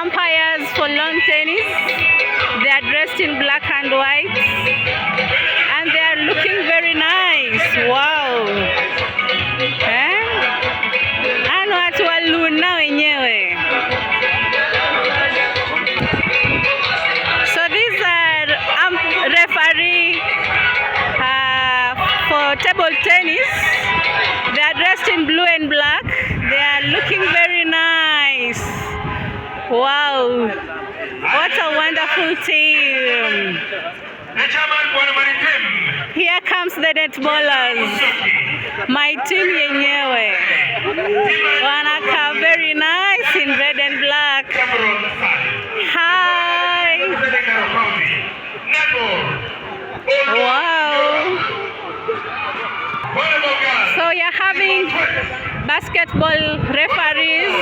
umpires for lawn tennis. They are dressed in black and white, and they are looking very nice. Wow. Ano watu wa Luna wenyewe. So these are referee for table tennis. They are dressed in blue and black. They are looking very nice. Wow, what a wonderful team. Here comes the netballers. My team yenyewe. Wanakaa very nice in red and black. Hi. Wow. So you're having basketball referees.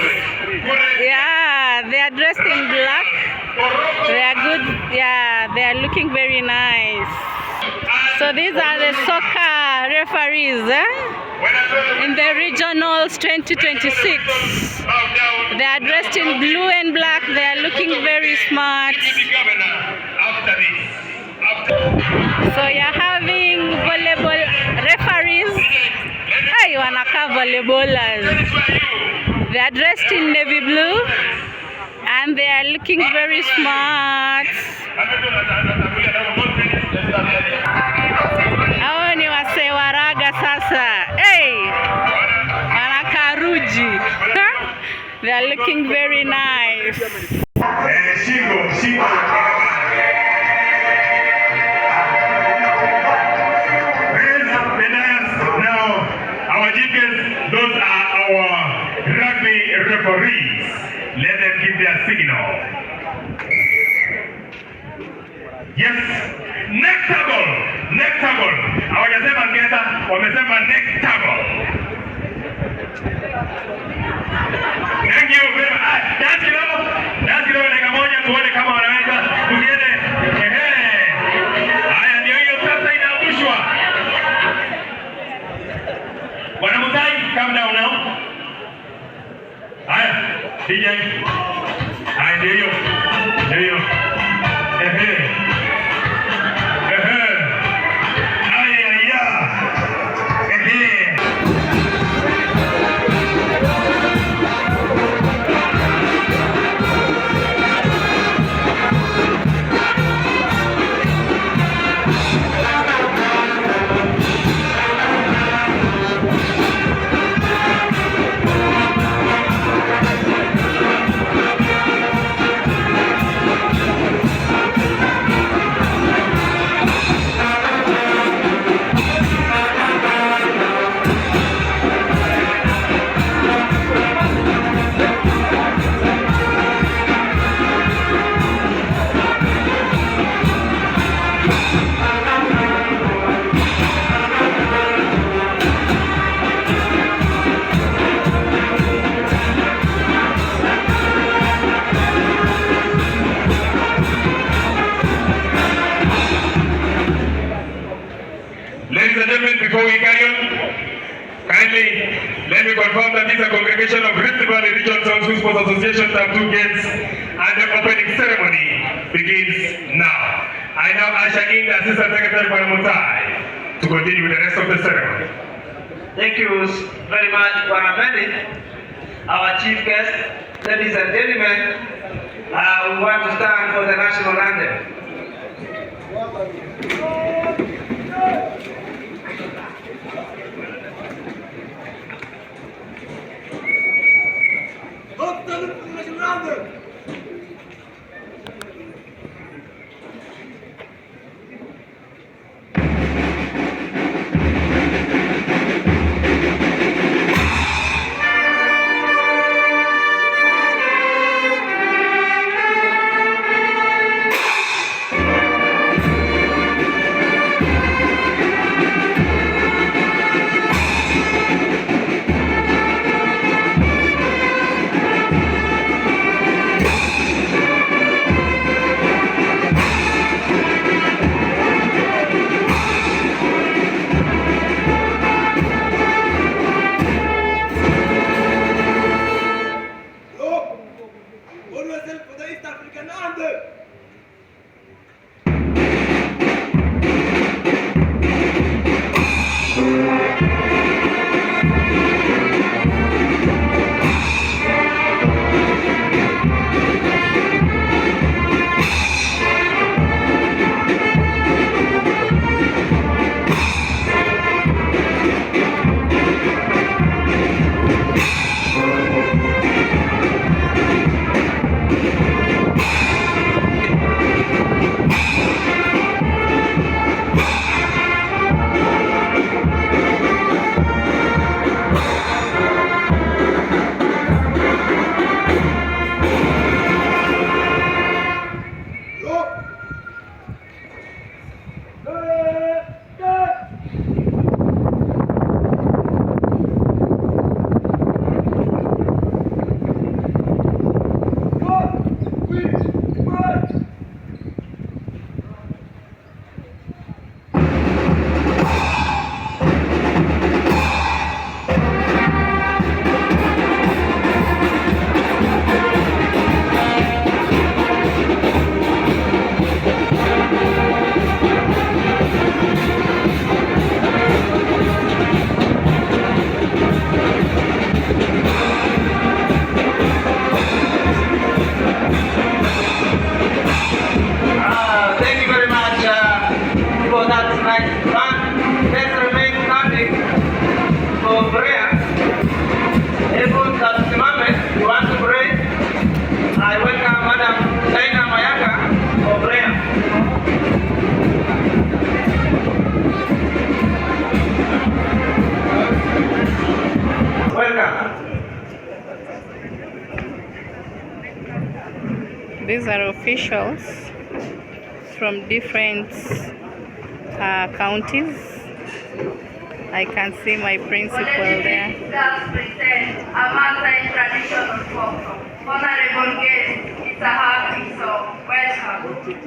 Yeah, they are dressed in black. They are good. Yeah, they are looking very nice. So these are the soccer referees in the regionals 2026. They are dressed in blue and black. They are looking very smart. So you're having volleyball referees. Hey, wanaka volleyballers. They are dressed in navy blue and they are looking very smart. Hao ni wase waraga sasa. Hey, wanaka ruji. They are looking very nice. Those are our rugby referees. Let them give their signal. Yes, nectable. Hawajasema ngeta, wamesema nectable. Thank you very much. Dance kidogo dakika moja tuone kama wanaweza. Tusiende. Haya ndio hiyo sasa inaangushwa. Wanamutai, calm down now. Haya, DJ. Haya ndio hiyo. Ladies and gentlemen, before we carry on, kindly let me confirm that this is a congregation of Rift Valley Region School Sports Association to have 2 gates and the opening ceremony begins now. I now usher in the Assistant Secretary Mutai to continue with the rest of the ceremony. Thank you very much, Paramendi, our chief guest. Ladies and gentlemen, we want to stand for the national anthem. Always help for the East African anthem. These are officials from different counties. I can see my principal there. Among traditional folk, honorable guest, it's a happy, so welcome.